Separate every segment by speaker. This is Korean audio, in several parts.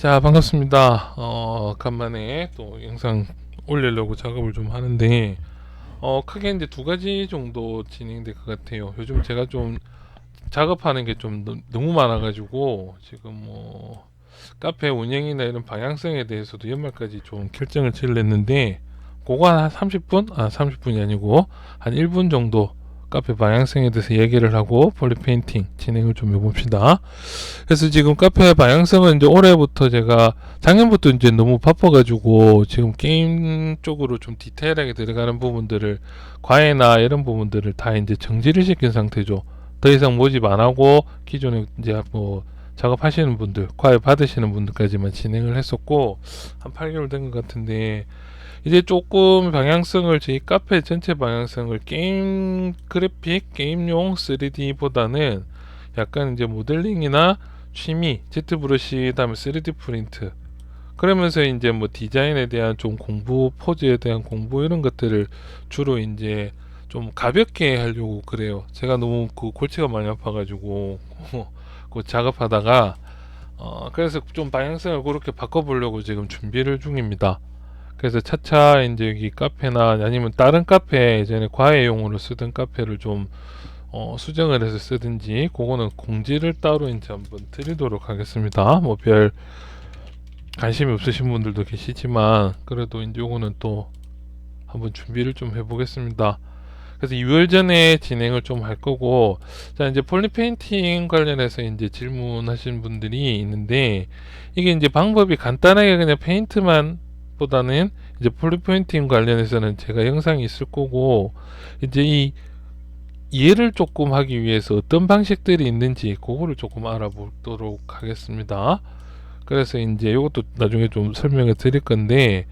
Speaker 1: 자, 반갑습니다. 간만에 또 영상 올리려고 작업을 좀 하는데, 크게 이제 두 가지 정도 진행될 것 같아요. 요즘 제가 좀 작업하는 게 좀 너무 많아가지고, 지금 뭐, 카페 운영이나 이런 방향성에 대해서도 연말까지 좀 결정을 지으려는데, 그거 한 30분? 30분이 아니고, 한 1분 정도 카페 방향성에 대해서 얘기를 하고, 폴리페인팅 진행을 좀 해봅시다. 그래서 지금 카페 방향성은 이제 올해부터 제가 작년부터 이제 너무 바빠가지고 지금 게임 쪽으로 좀 디테일하게 들어가는 부분들을 과외나 이런 부분들을 다 이제 정지를 시킨 상태죠. 더 이상 모집 안 하고 기존에 이제 뭐 작업하시는 분들, 과외 받으시는 분들까지만 진행을 했었고 한 8개월 된 것 같은데 이제 조금 방향성을 저희 카페 전체 방향성을 게임 그래픽, 게임용 3D보다는 약간 이제 모델링이나 취미, Z브러시, 다음에 3D 프린트. 그러면서 이제 뭐 디자인에 대한 좀 공부, 포즈에 대한 공부 이런 것들을 주로 이제 좀 가볍게 하려고 그래요. 제가 너무 그 골치가 많이 아파가지고 그 작업하다가 그래서 좀 방향성을 그렇게 바꿔보려고 지금 준비를 중입니다. 그래서 차차 이제 여기 카페나 아니면 다른 카페 예전에 과외용으로 쓰던 카페를 좀 수정을 해서 쓰든지 그거는 공지를 따로 이제 한번 드리도록 하겠습니다. 뭐 별 관심이 없으신 분들도 계시지만 그래도 이제 요거는 또 한번 준비를 좀 해보겠습니다. 그래서 2월 전에 진행을 좀 할 거고, 자 이제 폴리 페인팅 관련해서 이제 질문하신 분들이 있는데 이게 이제 방법이 간단하게 그냥 페인트만 보다는 이제 폴리 페인팅 관련해서는 제가 영상이 있을 거고 이제 이 이해를 조금 하기 위해서 어떤 방식들이 있는지 그거를 조금 알아보도록 하겠습니다. 그래서 이제 이것도 나중에 좀 설명을 드릴 건데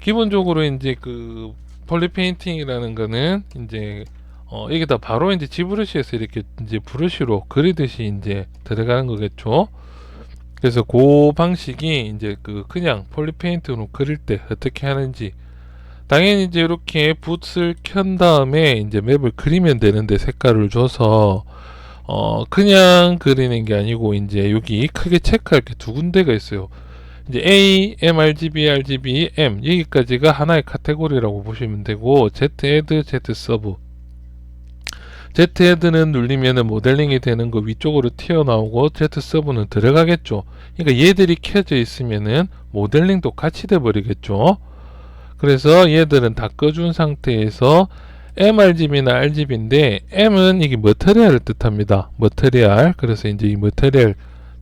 Speaker 1: 기본적으로 이제 그 폴리 페인팅이라는 거는 이제 이게 다 바로 이제 지브러시에서 이렇게 이제 브러쉬로 그리듯이 이제 들어가는 거겠죠. 그래서 그 방식이 이제 그 그냥 폴리 페인트로 그릴 때 어떻게 하는지 당연히 이제 이렇게 붓을 켠 다음에 이제 맵을 그리면 되는데 색깔을 줘서 그냥 그리는 게 아니고 이제 여기 크게 체크할 게 두 군데가 있어요. 이제 A, M, RGB, RGB, M 여기까지가 하나의 카테고리라고 보시면 되고 Z add, Z sub Z add는 눌리면은 모델링이 되는 거 위쪽으로 튀어나오고 Z sub는 들어가겠죠. 그러니까 얘들이 켜져 있으면은 모델링도 같이 돼 버리겠죠. 그래서 얘들은 다 꺼준 상태에서 mRGB나 RGB인데 M은 이게 머터리얼을 뜻합니다. 머터리얼. 그래서 이제 이 머터리얼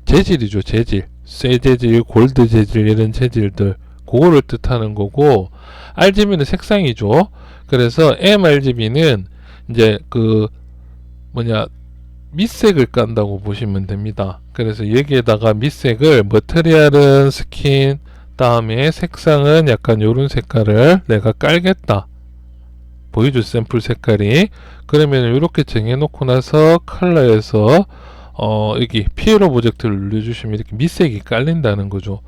Speaker 1: 재질이죠. 재질. 쇠 재질, 골드 재질 이런 재질들 그거를 뜻하는 거고 RGB는 색상이죠. 그래서 mRGB는 이제 그 뭐냐 밑색을 깐다고 보시면 됩니다. 그래서 여기에다가 밑색을 머터리얼은 스킨 다음에 색상은 약간 요런 색깔을 내가 깔겠다. 보이죠? 샘플 색깔이. 그러면 이렇게 정해놓고 나서 컬러에서 여기 피에로 오브젝트를 눌러주시면 이렇게 밑색이 깔린다는 거죠.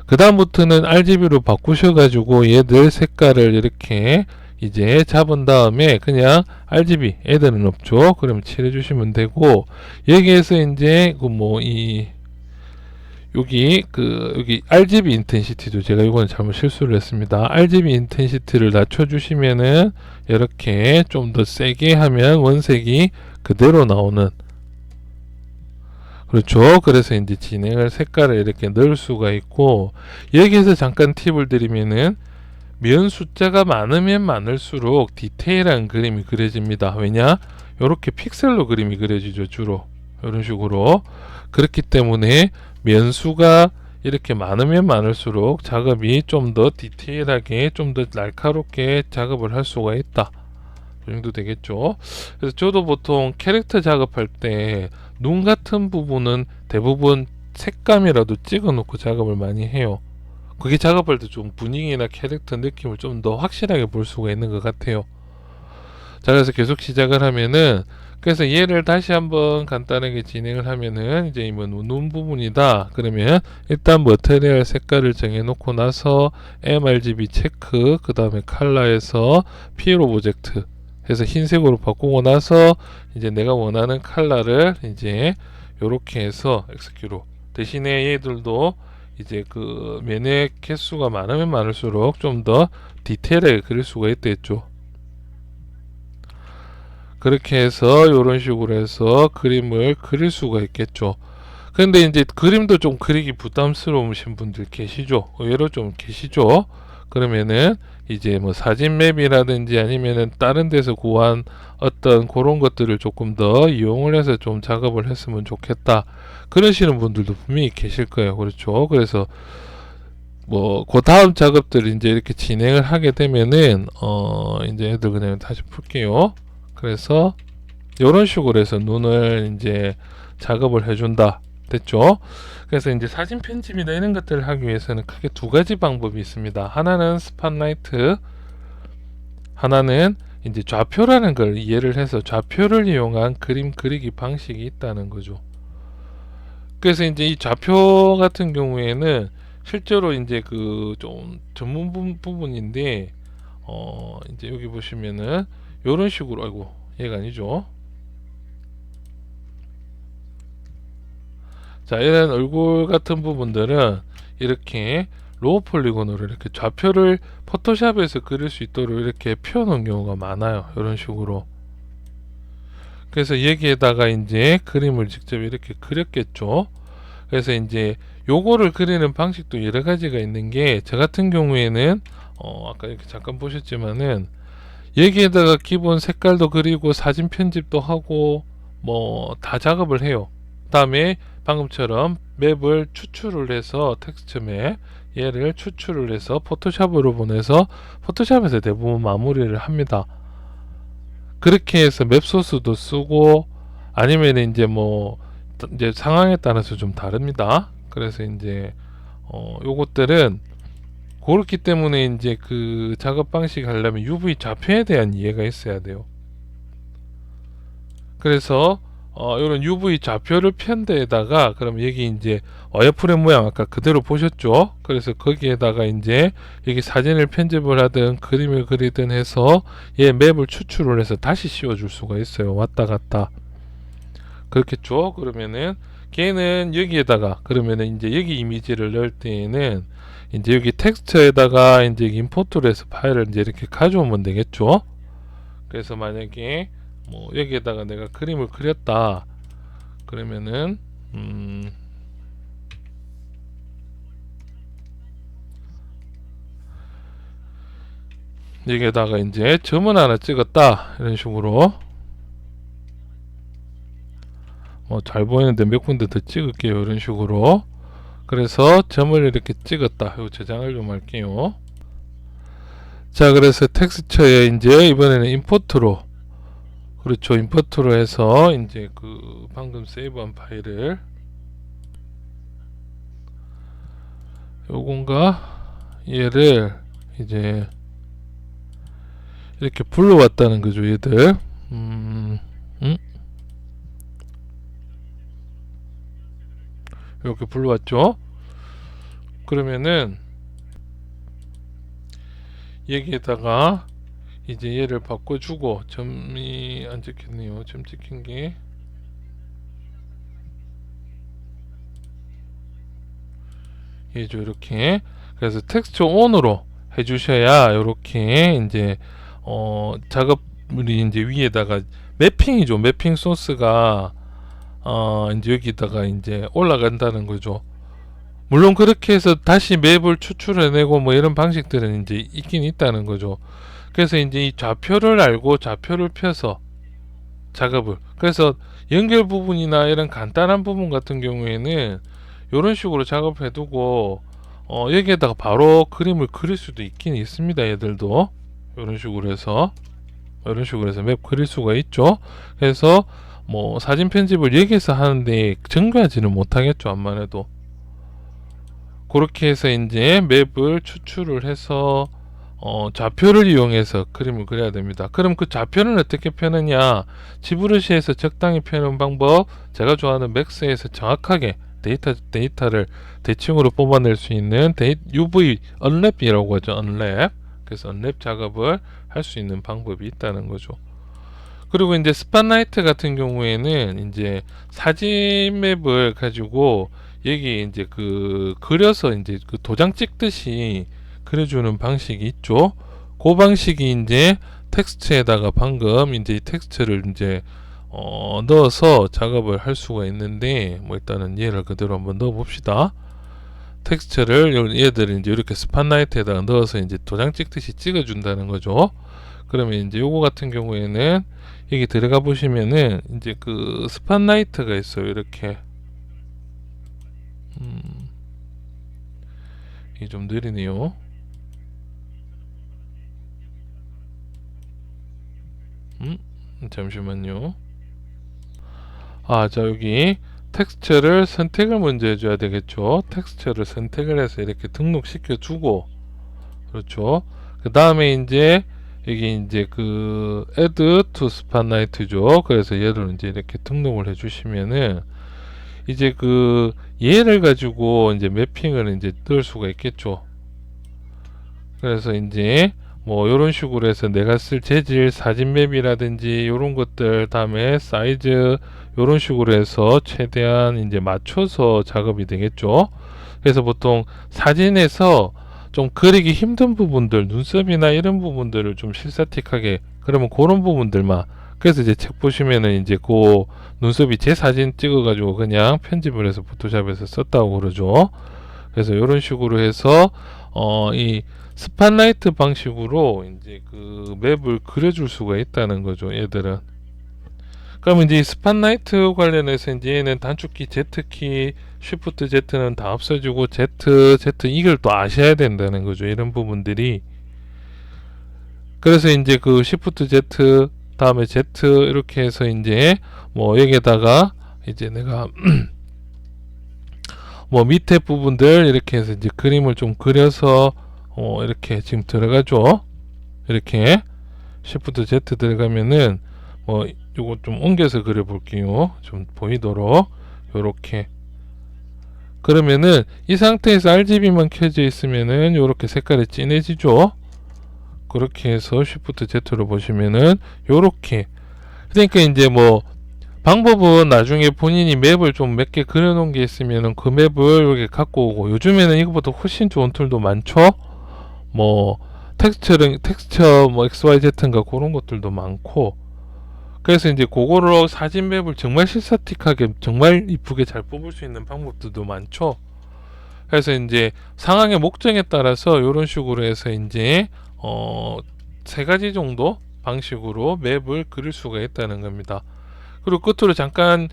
Speaker 1: 그 다음부터는 RGB로 바꾸셔가지고 얘들 색깔을 이렇게 이제 잡은 다음에 그냥 RGB 애들은 없죠. 그럼 칠해주시면 되고 여기에서 이제 그 뭐 이 여기 RGB 인텐시티도 제가 이거는 잘못 실수를 했습니다. RGB 인텐시티를 낮춰주시면은 이렇게 좀 더 세게 하면 원색이 그대로 나오는 그렇죠. 그래서 이제 진행을 색깔을 이렇게 넣을 수가 있고 여기에서 잠깐 팁을 드리면은 면 숫자가 많으면 많을수록 디테일한 그림이 그려집니다. 왜냐? 이렇게 픽셀로 그림이 그려지죠. 주로 이런 식으로 그렇기 때문에 면수가 이렇게 많으면 많을수록 작업이 좀 더 디테일하게 좀 더 날카롭게 작업을 할 수가 있다. 그 정도 되겠죠. 그래서 저도 보통 캐릭터 작업할 때 눈 같은 부분은 대부분 색감이라도 찍어 놓고 작업을 많이 해요. 그게 작업할 때 좀 분위기나 캐릭터 느낌을 좀 더 확실하게 볼 수가 있는 것 같아요. 자, 그래서 계속 시작을 하면은 그래서 얘를 다시 한번 간단하게 진행을 하면은 이제 뭐 눈 부분이다. 그러면 일단 머테리얼 색깔을 정해 놓고 나서 mRGB 체크, 그 다음에 컬러에서 피엘 오브젝트 해서 흰색으로 바꾸고 나서 이제 내가 원하는 컬러를 이제 요렇게 해서 엑스큐로 대신에 얘들도 이제 그 면의 개수가 많으면 많을수록 좀 더 디테일하게 그릴 수가 있겠죠. 그렇게 해서 이런 식으로 해서 그림을 그릴 수가 있겠죠. 근데 이제 그림도 좀 그리기 부담스러우신 분들 계시죠. 의외로 좀 계시죠. 그러면은 이제 뭐 사진 맵이라든지 아니면은 다른 데서 구한 어떤 그런 것들을 조금 더 이용을 해서 좀 작업을 했으면 좋겠다. 그러시는 분들도 분명히 계실 거예요. 그렇죠. 그래서 뭐 그 다음 작업들을 이제 이렇게 진행을 하게 되면은 이제 애들 그냥 다시 풀게요. 그래서 이런 식으로 해서 눈을 이제 작업을 해준다. 됐죠? 그래서 이제 사진 편집이나 이런 것들을 하기 위해서는 크게 두 가지 방법이 있습니다. 하나는 스팟라이트, 하나는 이제 좌표라는 걸 이해를 해서 좌표를 이용한 그림 그리기 방식이 있다는 거죠. 그래서 이제 이 좌표 같은 경우에는 실제로 이제 그 좀 전문 부분인데 이제 여기 보시면은 이런 식으로 아이고 얘가 아니죠. 자, 이런 얼굴 같은 부분들은 이렇게 로우 폴리곤으로 이렇게 좌표를 포토샵에서 그릴 수 있도록 이렇게 펴놓은 경우가 많아요. 이런 식으로. 그래서 여기에다가 이제 그림을 직접 이렇게 그렸겠죠. 그래서 이제 요거를 그리는 방식도 여러 가지가 있는 게, 저 같은 경우에는 아까 이렇게 잠깐 보셨지만은 여기에다가 기본 색깔도 그리고 사진 편집도 하고 뭐 다 작업을 해요. 다음에 방금처럼 맵을 추출을 해서 텍스처 맵 얘를 추출을 해서 포토샵으로 보내서 포토샵에서 대부분 마무리를 합니다. 그렇게 해서 맵 소스도 쓰고 아니면 이제 뭐 이제 상황에 따라서 좀 다릅니다. 그래서 이제 요것들은 그렇기 때문에 이제 그 작업 방식 하려면 UV 좌표에 대한 이해가 있어야 돼요. 그래서 이런 UV 좌표를 편 데에다가 그럼 여기 이제 와이어프레임 모양 아까 그대로 보셨죠? 그래서 거기에다가 이제 여기 사진을 편집을 하든 그림을 그리든 해서 얘 맵을 추출을 해서 다시 씌워줄 수가 있어요. 왔다 갔다. 그렇겠죠? 그러면은 걔는 여기에다가 그러면은 이제 여기 이미지를 넣을 때에는 이제 여기 텍스트에다가 이제 임포트를 해서 파일을 이제 이렇게 가져오면 되겠죠? 그래서 만약에 뭐 여기에다가 내가 그림을 그렸다 그러면은 여기에다가 이제 점을 하나 찍었다 이런 식으로 잘 보이는데 몇 군데 더 찍을게요 이런 식으로. 그래서 점을 이렇게 찍었다. 이거 저장을 좀 할게요. 자, 그래서 텍스처에 이제 이번에는 임포트로, 그렇죠, 임포트로 해서 이제 그 방금 세이브한 파일을 요건가 얘를 이제 이렇게 불러왔다는 거죠. 얘들 이렇게 불러왔죠. 그러면은 여기에다가 이제 얘를 바꿔주고 점이 안 찍혔네요. 점 찍힌 게 얘죠. 이렇게. 그래서 텍스처 온으로 해주셔야 이렇게 이제 작업물이 이제 위에다가 매핑이죠. 매핑 소스가 이제 여기다가 이제 올라간다는 거죠. 물론 그렇게 해서 다시 맵을 추출해내고 뭐 이런 방식들은 이제 있긴 있다는 거죠. 그래서 이제 이 좌표를 알고 좌표를 펴서 작업을, 그래서 연결 부분이나 이런 간단한 부분 같은 경우에는 이런 식으로 작업해 두고 여기에다가 바로 그림을 그릴 수도 있긴 있습니다. 얘들도 이런 식으로 해서 맵 그릴 수가 있죠. 그래서 뭐 사진 편집을 여기서 하는데 정교하지는 못하겠죠. 암만 해도. 그렇게 해서 이제 맵을 추출을 해서 좌표를 이용해서 그림을 그려야 됩니다. 그럼 그 좌표는 어떻게 펴느냐? 지브러시에서 적당히 펴는 방법, 제가 좋아하는 맥스에서 정확하게 데이터를 대칭으로 뽑아낼 수 있는 UV 언랩이라고 하죠. 언랩. 그래서 언랩 작업을 할 수 있는 방법이 있다는 거죠. 그리고 이제 스팟라이트 같은 경우에는 이제 사진 맵을 가지고 여기 이제 그려서 이제 그 도장 찍듯이 그려주는 방식이 있죠. 그 방식이 이제 텍스트에다가 방금 이제 이 텍스트를 이제 넣어서 작업을 할 수가 있는데, 뭐 일단은 얘를 그대로 한번 넣어 봅시다. 텍스트를 얘들을 이제 이렇게 스팟라이트에다가 넣어서 이제 도장 찍듯이 찍어준다는 거죠. 그러면 이제 요거 같은 경우에는 여기 들어가 보시면은 이제 그 스팟라이트가 있어요. 이렇게 이게 좀 느리네요. 잠시만요. 자, 여기 텍스처를 선택을 먼저 해줘야 되겠죠. 텍스처를 선택을 해서 이렇게 등록시켜 주고, 그렇죠. 그 다음에 이제 여기 이제 그 add to spotlight죠. 그래서 얘를 이제 이렇게 등록을 해주시면은 이제 그 얘를 가지고 이제 매핑을 이제 넣을 수가 있겠죠. 그래서 이제 뭐 이런 식으로 해서 내가 쓸 재질, 사진 맵이라든지 이런 것들, 다음에 사이즈 이런 식으로 해서 최대한 이제 맞춰서 작업이 되겠죠. 그래서 보통 사진에서 좀 그리기 힘든 부분들, 눈썹이나 이런 부분들을 좀 실사틱하게, 그러면 그런 부분들만, 그래서 이제 책 보시면은 이제 그 눈썹이 제 사진 찍어가지고 그냥 편집을 해서 포토샵에서 썼다고 그러죠. 그래서 이런 식으로 해서 이 스팟라이트 방식으로 이제 그 맵을 그려줄 수가 있다는 거죠, 얘들은. 그럼 이제 스팟라이트 관련해서 이제 얘는 단축키 Z키, Shift Z는 다 없어지고 Z 이걸 또 아셔야 된다는 거죠, 이런 부분들이. 그래서 이제 그 Shift Z 다음에 Z 이렇게 해서 이제 뭐 여기에다가 이제 내가 뭐 밑에 부분들 이렇게 해서 이제 그림을 좀 그려서 이렇게 지금 들어가죠. 이렇게 Shift Z 들어가면은 뭐 요거 좀 옮겨서 그려 볼게요. 좀 보이도록 요렇게. 그러면은 이 상태에서 RGB만 켜져 있으면은 요렇게 색깔이 진해지죠. 그렇게 해서 Shift Z로 보시면은 요렇게. 그러니까 이제 뭐 방법은 나중에 본인이 맵을 좀 몇 개 그려놓은 게 있으면은 그 맵을 이렇게 갖고 오고, 요즘에는 이거보다 훨씬 좋은 툴도 많죠. 뭐 텍스처 뭐 XYZ인가 그런 것들도 많고. 그래서 이제 그거로 사진 맵을 정말 실사틱하게 정말 이쁘게 잘 뽑을 수 있는 방법들도 많죠. 그래서 이제 상황의 목적에 따라서 이런 식으로 해서 이제 세 가지 정도 방식으로 맵을 그릴 수가 있다는 겁니다. 그리고 끝으로 잠깐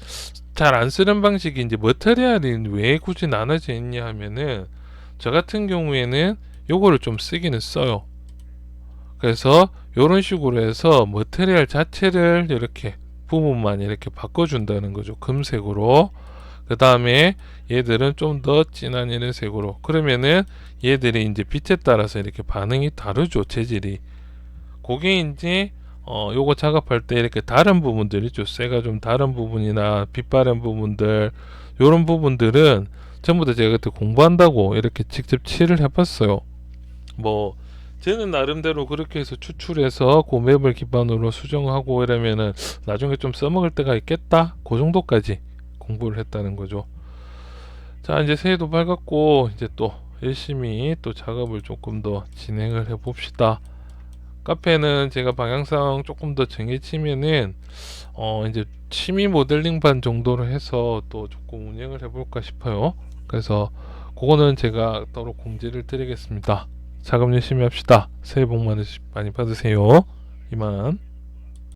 Speaker 1: 잘 안 쓰는 방식이 이제 머터리얼이 왜 굳이 나눠져 있냐 하면은, 저 같은 경우에는 요거를 좀 쓰기는 써요. 그래서 이런 식으로 해서 머터리얼 자체를 이렇게 부분만 이렇게 바꿔준다는 거죠, 금색으로. 그 다음에 얘들은 좀 더 진한 이런 색으로. 그러면은 얘들이 이제 빛에 따라서 이렇게 반응이 다르죠, 재질이. 그게 이제 요거 작업할 때 이렇게 다른 부분들 있죠, 쇠가 좀 다른 부분이나 빛 바른 부분들, 요런 부분들은 전부 다 제가 그때 공부한다고 이렇게 직접 칠을 해봤어요. 뭐 저는 나름대로 그렇게 해서 추출해서 그 맵을 기반으로 수정하고 이러면은 나중에 좀 써먹을 때가 있겠다, 그 정도까지 공부를 했다는 거죠. 자, 이제 새해도 밝았고 이제 또 열심히 또 작업을 조금 더 진행을 해 봅시다. 카페는 제가 방향성 조금 더 정해지면은 이제 취미 모델링 반 정도로 해서 또 조금 운영을 해볼까 싶어요. 그래서 그거는 제가 따로 공지를 드리겠습니다. 작업 열심히 합시다. 새해 복 많이 받으세요. 이만.